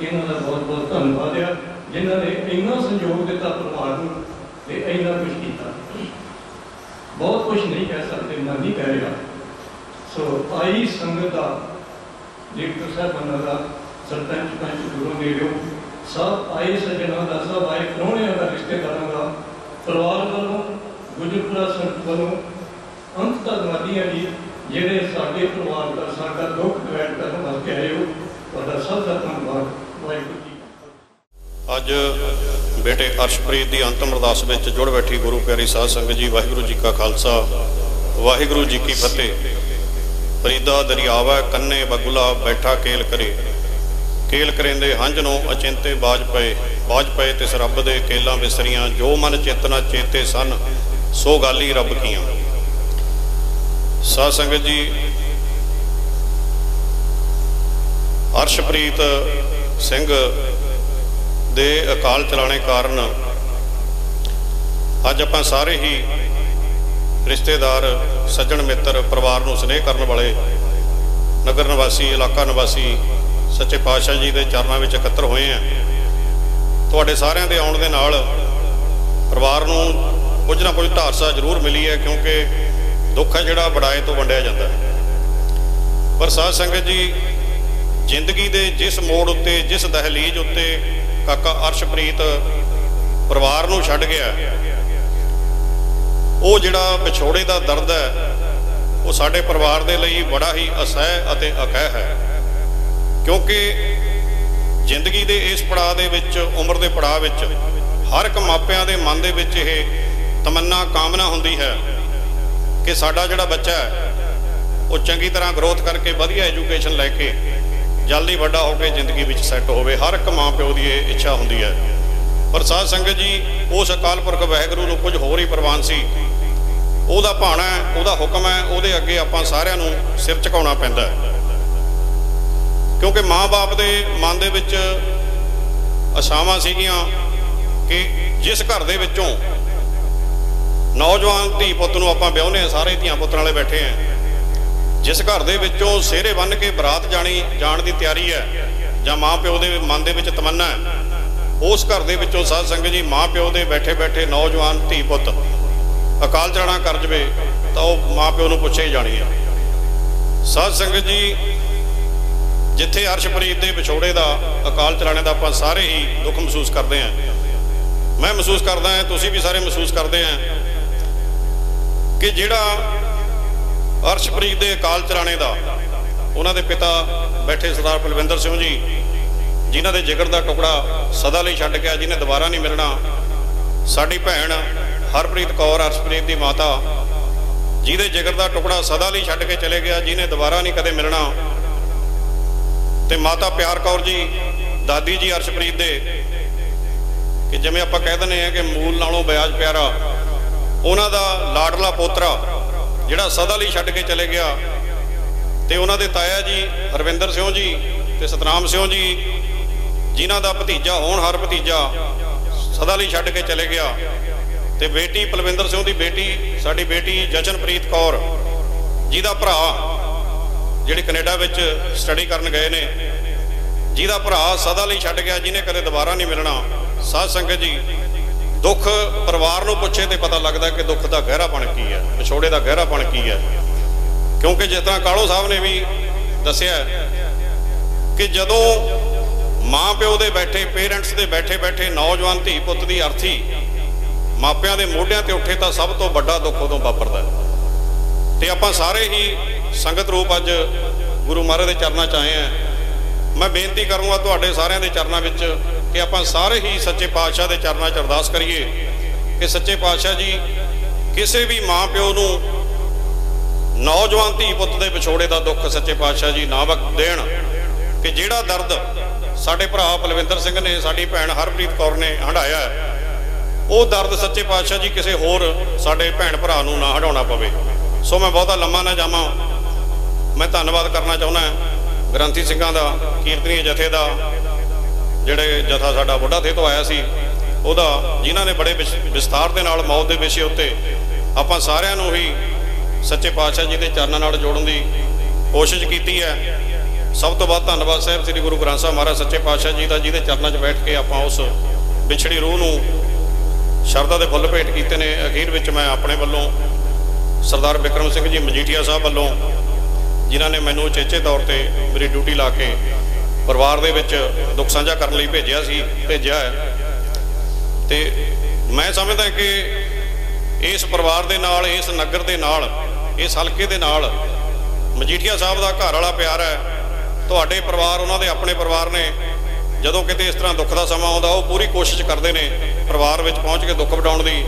S7: इन्हों का बहुत बहुत धन्यवाद है जिन्होंने इन्ना संयोग दिता परिवार को इन्ना कुछ किया। बहुत कुछ नहीं कह सकते, मैं नहीं कह रहा। सो आई संगत का डिप्टी साहबाना का सरपंच पंच दूरों नेड़ों सब आए सज्जनों का सब आए प्राहुणियों का रिश्तेदारों का परिवार वालों गुजरपुरा संत वालों अंत धन्यवादी हैं जी जेडे साडे परिवार का साडा दुख डिवाइड करने वास्ते आए हो। तुहाडा सब का धन्यवाद। वाहिगुरू जी।
S8: अज बेटे अर्शप्रीत की अंतिम अरदास में जुड़ बैठी गुरु प्यारी साध संगत जी, वाहिगुरू जी का खालसा वाहिगुरू जी की फतेह। फरीदा दरियावा कन्ने बगुला बैठा केल करे, केल करेंदे हंज नो अचिंते बाज पे तिस रब दे केलां विसरियां, जो मन चेतना चेते सन सो गाली रब कियां। साध संगत जी, अर्शप्रीत सिंह दे अकाल चलाने कारण अज आपां सारे ही रिश्तेदार सज्जन मित्र परिवार नूं स्नेह करन वाले नगर निवासी इलाका निवासी सच्चे पातशाह जी के चरणों में इकट्ठे हुए हैं। तुहाडे सारिਆਂ ਦੇ आउण दे नाल परिवार नूं कुछ ना कुछ ढारसा जरूर मिली है, क्योंकि दुख है जिहड़ा बड़ाए तो वंडिया जाता है। पर साध संगत जी, जिंदगी के जिस मोड़ उत्ते जिस दहलीज उत्ते काका अर्शप्रीत परिवार नूं छड्ड गया, वो जिहड़ा विछोड़े का दर्द है वो साडे परिवार दे लई बड़ा ही असह अते अकह है। क्योंकि जिंदगी के इस पड़ाव दे विच उम्र के पड़ाव विच हर एक मापिਆਂ ਦੇ मन ਦੇ ਵਿੱਚ ਇਹ तमन्ना कामना होंदी है कि साडा जिहड़ा बच्चा है वो चंगी तरह ग्रोथ करके वधिया एजुकेशन लैके जल्दी वड्डा होकर जिंदगी विच सैट होवे। हर एक माँ प्यो की ये इच्छा होंदी है। पर साध संगत जी, उस अकाल पुरख वाहिगुरू नूं कुछ होर ही प्रवान सी। ਉਹਦਾ ਭਾਣਾ है, ਉਹਦਾ हुक्म है, ਉਹਦੇ ਅੱਗੇ ਆਪਾਂ ਸਾਰਿਆਂ ਨੂੰ सिर झुकाउणा पैंदा है। क्योंकि माँ बाप के मन दे विच आशावां सीगियां कि जिस घर दे विचों नौजवान धी पुत नूं आपां विआहुने सारे धियां पुत्तरां वाले बैठे हैं, जिस घर दे विचों सेहरे बन के बरात जाण की तैयारी है जां माँ प्यो के मन दे विच तमन्ना है, उस घर दे विचों साध संगत जी माँ प्यो के बैठे बैठे नौजवान धी पुत अकाल चलाना कर जाए तो माँ प्यो नूं पुछे ही जानी है। साध संगत जी, जिथे अर्शप्रीत के विछोड़े का अकाल चलाने का आप सारे ही दुख महसूस करते हैं, मैं महसूस करता है, तुसीं भी सारे महसूस करते हैं कि जिहड़ा अर्शप्रीत के अकाल चलाने का उन्होंने पिता बैठे सरदार बलविंदर सिंह जी, जिन्हों के जिगर का टुकड़ा सदा लई छड्ड गया, जिन्हें दोबारा नहीं मिलना। साडी भैन हरप्रीत कौर अर्शप्रीत की माता, जिहदे जिगर का टुकड़ा सदा लई छड्ड के चले गया, जिन्हें दोबारा नहीं कदे मिलना। तो माता प्यार कौर जी, दादी जी अर्शप्रीत दे, कि जिवें आपां कह दिंदे हैं कि मूल नालों ब्याज प्यारा, उन्हां दा लाडला पोतरा जिहड़ा सदा लई छड्ड के चले गया। तो उन्होंने ताया जी हरविंदर सिंह जी ते सतनाम सिंह जी, जिन्हां दा भतीजा होनहार भतीजा सदा लई छड्ड के चले गया। तो बेटी पलविंदर सिंह की बेटी साडी बेटी जशनप्रीत कौर, जिहदा भरा जिहड़े कनेडा विच स्टडी करन गए ने, जिहदा भरा सदा लई छड्ड गया, जिन्हें कदे दोबारा नहीं मिलना। साध संगत जी, दुख परिवार नूं पुछे तो पता लगता कि दुख का गहरापन की है, विछोड़े का गहरापन की है। क्योंकि जिस तरह कालो साहब ने भी दसिया कि जदों माँ प्यो दे बैठे पेरेंट्स दे बैठे बैठे नौजवान धी पुत की अर्थी मापिਆਂ ਦੇ ਮੋਢਿਆਂ ਤੇ ਉੱਠੇ ਤਾਂ ਸਭ ਤੋਂ ਵੱਡਾ ਦੁੱਖ ਉਦੋਂ ਵਾਪਰਦਾ है। ਤੇ ਆਪਾਂ ਸਾਰੇ ਹੀ ਸੰਗਤ ਰੂਪ ਅੱਜ ਗੁਰੂ ਮਹਾਰਾਜ ਦੇ ਚਰਨਾਂ 'ਚ ਆਏ ਹਾਂ। ਮੈਂ ਬੇਨਤੀ ਕਰੂੰਗਾ ਤੁਹਾਡੇ ਸਾਰਿਆਂ ਦੇ ਚਰਨਾਂ ਵਿੱਚ ਕਿ ਆਪਾਂ ਸਾਰੇ ਹੀ ਸੱਚੇ ਪਾਤਸ਼ਾਹ ਦੇ ਚਰਨਾਂ 'ਚ ਅਰਦਾਸ ਕਰੀਏ ਕਿ ਸੱਚੇ ਪਾਤਸ਼ਾਹ ਜੀ ਕਿਸੇ ਵੀ ਮਾਂ ਪਿਓ ਨੂੰ ਨੌਜਵਾਨ ਧੀ ਪੁੱਤ ਦੇ ਵਿਛੋੜੇ ਦਾ ਦੁੱਖ ਸੱਚੇ ਪਾਤਸ਼ਾਹ ਜੀ ਨਾ ਵਕਤ ਦੇਣ, ਕਿ ਜਿਹੜਾ ਦਰਦ ਸਾਡੇ ਭਰਾ ਪਲਵਿੰਦਰ ਸਿੰਘ ਨੇ, ਸਾਡੀ ਭੈਣ ਹਰਪ੍ਰੀਤ ਕੌਰ ਨੇ ਹੰਢਾਇਆ, ਉਹ ਦਰਦ ਸੱਚੇ ਪਾਤਸ਼ਾਹ ਜੀ ਕਿਸੇ ਹੋਰ ਸਾਡੇ ਭੈਣ ਭਰਾ ਨੂੰ ਨਾ ਹੰਢਾਉਣਾ ਪਵੇ। ਸੋ ਮੈਂ ਬਹੁਤਾ ਲੰਮਾ ਨਾ ਜਾਵਾਂ। ਮੈਂ ਧੰਨਵਾਦ ਕਰਨਾ ਚਾਹੁੰਦਾ ਗ੍ਰੰਥੀ ਸਿੰਘਾਂ ਦਾ, ਕੀਰਤਨੀਏ ਜਥੇ ਦਾ, ਜਿਹੜੇ ਜਥਾ ਸਾਡਾ ਬੁੱਢਾ ਥੇ ਤੋਂ ਆਇਆ ਸੀ ਉਹਦਾ, ਜਿਨ੍ਹਾਂ ਨੇ ਬੜੇ ਵਿਸਥਾਰ ਦੇ ਨਾਲ ਮੌਤ ਦੇ ਵਿਸ਼ੇ ਉੱਤੇ ਆਪਾਂ ਸਾਰਿਆਂ ਨੂੰ ਹੀ ਸੱਚੇ ਪਾਤਸ਼ਾਹ ਜੀ ਦੇ ਚਰਨਾਂ ਨਾਲ ਜੋੜਨ ਦੀ ਕੋਸ਼ਿਸ਼ ਕੀਤੀ ਹੈ। ਸਭ ਤੋਂ ਵੱਧ ਧੰਨਵਾਦ ਸਾਹਿਬ ਸ੍ਰੀ ਗੁਰੂ ਗ੍ਰੰਥ ਸਾਹਿਬ ਮਹਾਰਾਜ ਸੱਚੇ ਪਾਤਸ਼ਾਹ ਜੀ ਦਾ, ਜਿਹਦੇ ਚਰਨਾਂ 'ਚ ਬੈਠ ਕੇ ਆਪਾਂ ਉਸ ਵਿਛੜੀ ਰੂਹ ਨੂੰ ਸ਼ਰਧਾ ਦੇ ਫੁੱਲ ਭੇਟ ਕੀਤੇ ਨੇ। ਅਖੀਰ ਵਿੱਚ ਮੈਂ ਆਪਣੇ ਵੱਲੋਂ ਸਰਦਾਰ ਬਿਕਰਮ ਸਿੰਘ ਜੀ ਮਜੀਠੀਆ ਸਾਹਿਬ ਵੱਲੋਂ, ਜਿਨ੍ਹਾਂ ਨੇ ਮੈਨੂੰ ਉਚੇਚੇ ਤੌਰ ਤੇ ਮੇਰੀ ਡਿਊਟੀ ਲਾ ਕੇ ਪਰਿਵਾਰ ਦੇ ਵਿੱਚ ਦੁੱਖ ਸਾਂਝਾ ਕਰਨ ਲਈ ਭੇਜਿਆ ਹੈ, ਤੇ ਮੈਂ ਸਮਝਦਾ ਕਿ ਇਸ ਪਰਿਵਾਰ ਦੇ ਨਾਲ, ਇਸ ਨਗਰ ਦੇ ਨਾਲ, ਇਸ ਹਲਕੇ ਦੇ ਨਾਲ ਮਜੀਠੀਆ ਸਾਹਿਬ ਦਾ ਘਰ ਵਾਲਾ ਪਿਆਰ ਹੈ। ਤੁਹਾਡੇ ਪਰਿਵਾਰ ਉਹਨਾਂ ਦੇ ਆਪਣੇ ਪਰਿਵਾਰ ਨੇ। ਜਦੋਂ ਕਿਤੇ ਇਸ ਤਰ੍ਹਾਂ ਦੁੱਖ ਦਾ ਸਮਾਂ ਆਉਂਦਾ, ਉਹ ਪੂਰੀ ਕੋਸ਼ਿਸ਼ ਕਰਦੇ ਨੇ ਪਰਿਵਾਰ ਵਿੱਚ ਪਹੁੰਚ ਕੇ ਦੁੱਖ ਵੰਡਾਉਣ ਦੀ।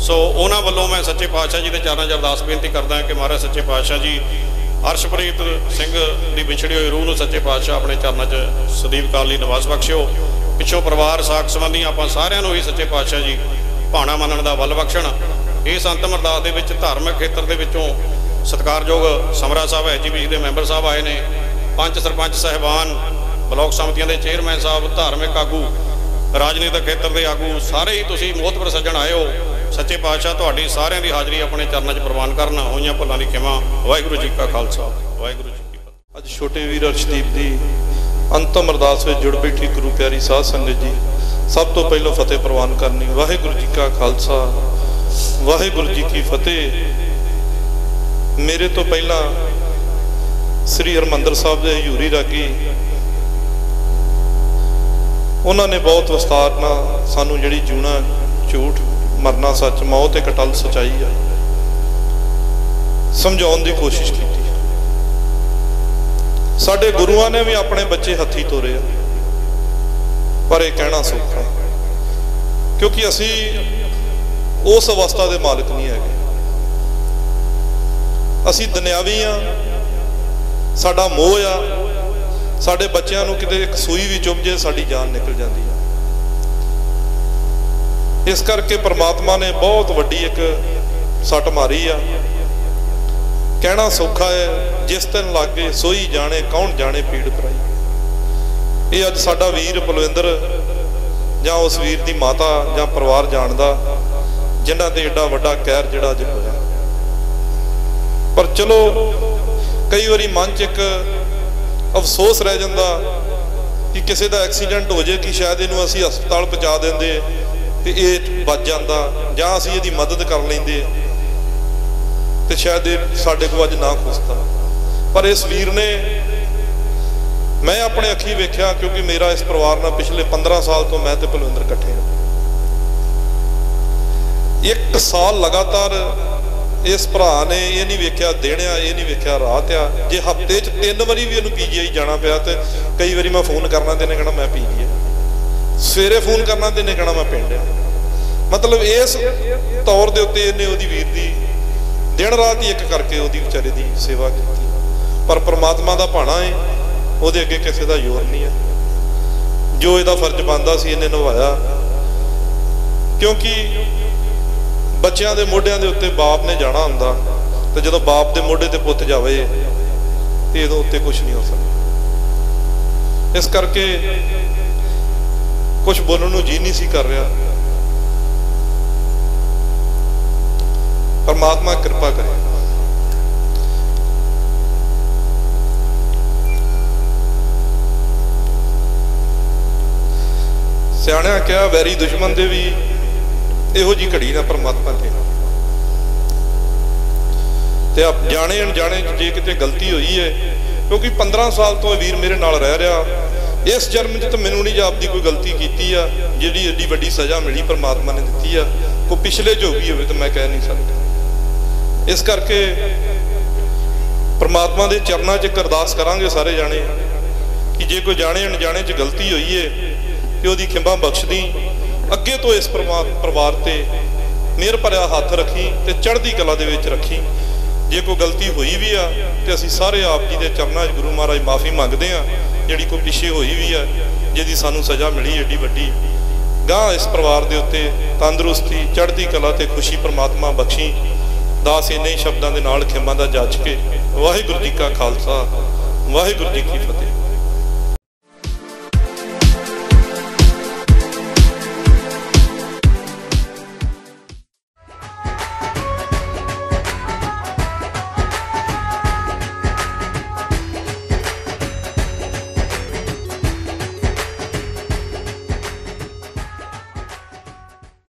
S8: ਸੋ ਉਹਨਾਂ ਵੱਲੋਂ ਮੈਂ ਸੱਚੇ ਪਾਤਸ਼ਾਹ ਜੀ ਦੇ ਚਰਨਾਂ 'ਚ ਅਰਦਾਸ ਬੇਨਤੀ ਕਰਦਾ ਕਿ ਮਹਾਰਾਜ ਸੱਚੇ ਪਾਤਸ਼ਾਹ ਜੀ ਅਰਸ਼ਪ੍ਰੀਤ ਸਿੰਘ ਦੀ ਵਿਛੜੀ ਹੋਈ ਰੂਹ ਨੂੰ ਸੱਚੇ ਪਾਤਸ਼ਾਹ ਆਪਣੇ ਚਰਨਾਂ 'ਚ ਸਦੀਵ ਕਾਲ ਲਈ ਨਿਵਾਸ ਬਖਸ਼ਿਓ। ਪਿੱਛੋਂ ਪਰਿਵਾਰ, ਸਾਕ ਸੰਬੰਧੀ ਆਪਾਂ ਸਾਰਿਆਂ ਨੂੰ ਹੀ ਸੱਚੇ ਪਾਤਸ਼ਾਹ ਜੀ ਭਾਣਾ ਮੰਨਣ ਦਾ ਬਲ ਬਖਸ਼ਣ। ਇਸ ਅੰਤਮ ਅਰਦਾਸ ਦੇ ਵਿੱਚ ਧਾਰਮਿਕ ਖੇਤਰ ਦੇ ਵਿੱਚੋਂ ਸਤਿਕਾਰਯੋਗ ਸਮਰਾ ਸਾਹਿਬ ਐਜੀਪੀਸੀ ਦੇ ਮੈਂਬਰ ਸਾਹਿਬ ਆਏ ਨੇ, ਪੰਚ ਸਰਪੰਚ ਸਾਹਿਬਾਨ, ਬਲਾਕ ਸਮਤੀਆਂ ਦੇ ਚੇਅਰਮੈਨ ਸਾਹਿਬ, ਧਾਰਮਿਕ ਆਗੂ, ਰਾਜਨੀਤਿਕ ਖੇਤਰ ਦੇ ਆਗੂ, ਸਾਰੇ ਹੀ ਤੁਸੀਂ ਮੋਹਤਬਰ ਸੱਜਣ ਆਏ ਹੋ। ਸੱਚੇ ਪਾਤਸ਼ਾਹ ਤੁਹਾਡੀ ਸਾਰਿਆਂ ਦੀ ਹਾਜ਼ਰੀ ਆਪਣੇ ਚਰਨਾਂ 'ਚ ਪ੍ਰਵਾਨ ਕਰਨ। ਹੋਈਆਂ ਭੁੱਲਾਂ ਦੀ ਖਿਮਾ। ਵਾਹਿਗੁਰੂ ਜੀ ਕਾ ਖਾਲਸਾ, ਵਾਹਿਗੁਰੂ ਜੀ ਕੀ ਫਤਿਹ।
S9: ਅੱਜ ਛੋਟੇ ਵੀਰ ਅਰਸ਼ਦੀਪ ਦੀ ਅੰਤਮ ਅਰਦਾਸ ਵਿੱਚ ਜੁੜ ਬੈਠੀ ਗੁਰੂ ਪਿਆਰੀ ਸਾਧ ਸੰਗਤ ਜੀ, ਸਭ ਤੋਂ ਪਹਿਲਾਂ ਫਤਿਹ ਪ੍ਰਵਾਨ ਕਰਨੀ। ਵਾਹਿਗੁਰੂ ਜੀ ਕਾ ਖਾਲਸਾ, ਵਾਹਿਗੁਰੂ ਜੀ ਕੀ ਫਤਿਹ। ਮੇਰੇ ਤੋਂ ਪਹਿਲਾਂ ਸ੍ਰੀ ਹਰਿਮੰਦਰ ਸਾਹਿਬ ਦੇ ਹਜ਼ੂਰੀ ਰਾਗੀ, ਉਹਨਾਂ ਨੇ ਬਹੁਤ ਵਿਸਤਾਰ ਨਾਲ ਸਾਨੂੰ ਜਿਹੜੀ ਜੂਣਾ ਝੂਠ, ਮਰਨਾ ਸੱਚ, ਮੌਤ ਇੱਕ ਅਟੱਲ ਸੱਚਾਈ ਆ ਸਮਝਾਉਣ ਦੀ ਕੋਸ਼ਿਸ਼ ਕੀਤੀ। ਸਾਡੇ ਗੁਰੂਆਂ ਨੇ ਵੀ ਆਪਣੇ ਬੱਚੇ ਹੱਥੀਂ ਤੋਰੇ ਆ, ਪਰ ਇਹ ਕਹਿਣਾ ਸੌਖਾ, ਕਿਉਂਕਿ ਅਸੀਂ ਉਸ ਅਵਸਥਾ ਦੇ ਮਾਲਕ ਨਹੀਂ ਹੈਗੇ। ਅਸੀਂ ਦੁਨਿਆਵੀ ਆ, ਸਾਡਾ ਮੋਹ ਆ। ਸਾਡੇ ਬੱਚਿਆਂ ਨੂੰ ਕਿਤੇ ਇੱਕ ਸੂਈ ਵੀ ਚੁੱਭ ਜੇ ਸਾਡੀ ਜਾਨ ਨਿਕਲ ਜਾਂਦੀ ਆ। ਇਸ ਕਰਕੇ ਪ੍ਰਮਾਤਮਾ ਨੇ ਬਹੁਤ ਵੱਡੀ ਇੱਕ ਸੱਟ ਮਾਰੀ ਆ। ਕਹਿਣਾ ਸੌਖਾ ਹੈ, ਜਿਸ ਦਿਨ ਲੱਗੇ ਸੋਈ ਜਾਣੇ, ਕੌਣ ਜਾਣੇ ਪੀੜ ਪਰਾਈ। ਇਹ ਅੱਜ ਸਾਡਾ ਵੀਰ ਪਲਵਿੰਦਰ ਜਾਂ ਉਸ ਵੀਰ ਦੀ ਮਾਤਾ ਜਾਂ ਪਰਿਵਾਰ ਜਾਣਦਾ, ਜਿਨ੍ਹਾਂ ਤੇ ਏਡਾ ਵੱਡਾ ਕਹਿਰ ਜਿਹੜਾ ਅੱਜ ਹੋਇਆ। ਪਰ ਚਲੋ ਕਈ ਵਾਰੀ ਮਨ 'ਚ ਇੱਕ ਅਫਸੋਸ ਰਹਿ ਜਾਂਦਾ ਕਿ ਕਿਸੇ ਦਾ ਐਕਸੀਡੈਂਟ ਹੋ ਜਾਏ, ਕਿ ਸ਼ਾਇਦ ਇਹਨੂੰ ਅਸੀਂ ਹਸਪਤਾਲ ਪਹੁੰਚਾ ਦਿੰਦੇ ਤੇ ਇਹ ਬਚ ਜਾਂਦਾ, ਜਾਂ ਅਸੀਂ ਇਹਦੀ ਮਦਦ ਕਰ ਲੈਂਦੇ ਤੇ ਸ਼ਾਇਦ ਇਹ ਸਾਡੇ ਕੋਲ ਅੱਜ ਨਾ ਖੁੱਸਦਾ। ਪਰ ਇਸ ਵੀਰ ਨੇ, ਮੈਂ ਆਪਣੇ ਅੱਖੀਂ ਵੇਖਿਆ, ਕਿਉਂਕਿ ਮੇਰਾ ਇਸ ਪਰਿਵਾਰ ਨਾਲ ਪਿਛਲੇ 15 ਸਾਲ ਤੋਂ ਮੈਂ ਤੇ ਪਲਵਿੰਦਰ ਇਕੱਠੇ ਹਾਂ। 1 ਸਾਲ ਲਗਾਤਾਰ ਇਸ ਭਰਾ ਨੇ ਇਹ ਨਹੀਂ ਵੇਖਿਆ ਦਿਨ ਆ, ਇਹ ਨਹੀਂ ਵੇਖਿਆ ਰਾਤ ਆ। ਜੇ ਹਫ਼ਤੇ 'ਚ 3 ਵਾਰੀ ਵੀ ਇਹਨੂੰ PGI ਜਾਣਾ ਪਿਆ, ਤੇ ਕਈ ਵਾਰੀ ਮੈਂ ਫੋਨ ਕਰਨਾ ਤੇ ਇਹਨੇ ਕਹਿਣਾ ਮੈਂ PGI, ਸਵੇਰੇ ਫੋਨ ਕਰਨਾ ਤੇ ਇਹਨੇ ਕਹਿਣਾ ਮੈਂ ਪਿੰਡ ਆ। ਮਤਲਬ ਇਸ ਤੌਰ ਦੇ ਉੱਤੇ ਇਹਨੇ ਉਹਦੀ ਵੀਰ ਦੀ ਦਿਨ ਰਾਤ ਹੀ ਇੱਕ ਕਰਕੇ ਉਹਦੀ ਵਿਚਾਰੇ ਦੀ ਸੇਵਾ ਕੀਤੀ। ਪਰ ਪ੍ਰਮਾਤਮਾ ਦਾ ਭਾਣਾ ਹੈ, ਉਹਦੇ ਅੱਗੇ ਕਿਸੇ ਦਾ ਜ਼ੋਰ ਨਹੀਂ ਹੈ। ਜੋ ਇਹਦਾ ਫਰਜ਼ ਬਣਦਾ ਸੀ ਇਹਨੇ ਨਿਭਾਇਆ, ਕਿਉਂਕਿ ਬੱਚਿਆਂ ਦੇ ਮੋਢਿਆਂ ਦੇ ਉੱਤੇ ਬਾਪ ਨੇ ਜਾਣਾ ਹੁੰਦਾ, ਤੇ ਜਦੋਂ ਬਾਪ ਦੇ ਮੋਢੇ ਤੇ ਪੁੱਤ ਜਾਵੇ ਤੇ ਇਹਦੇ ਉੱਤੇ ਕੁਝ ਨਹੀਂ ਹੋ ਸਕਦਾ। ਇਸ ਕਰਕੇ ਕੁਝ ਬੋਲਣ ਨੂੰ ਜੀ ਨਹੀਂ ਸੀ ਕਰ ਰਿਹਾ। परमात्मा कृपा करे। सियाणिया क्या वैरी दुश्मन दे भी इहो जी घड़ी ना परमात्मा ते आप जाने अनजाने जे किते गलती हुई है, क्योंकि 15 साल तो वीर मेरे नाल रह रहा, इस जन्म च तो मैनू नहीं जापदी कोई गलती की जी एडी वड्डी सज़ा मिली परमात्मा ने दी है। कोई पिछले जो भी हो तो मैं कह नहीं सकता। इस करके परमात्मा के चरणों 'च एक अरदास करांगे सारे जाने कि जे कोई जाने अनजाने 'च गलती हुई है तो उसकी खिंबा बख्श दी। अगे तो इस परिवार से मेहर भरिया हथ रखी तो चढ़ती कला दे विच रखी। जे कोई गलती हुई भी आ तो असीं सारे आप जी के चरणों 'च गुरु महाराज माफ़ी मंगते हैं। जिहड़ी कोई पिछे हुई भी है जिहदी सानूं सज़ा मिली एडी वड्डी, गांह इस परिवार के उत्ते तंदुरुस्ती चढ़ती कला ते खुशी परमात्मा बख्शी। दास इन्ने ही शब्दों के नाल खिमा दा जज के वाहिगुरू जी का खालसा वाहिगुरू जी की फतेह।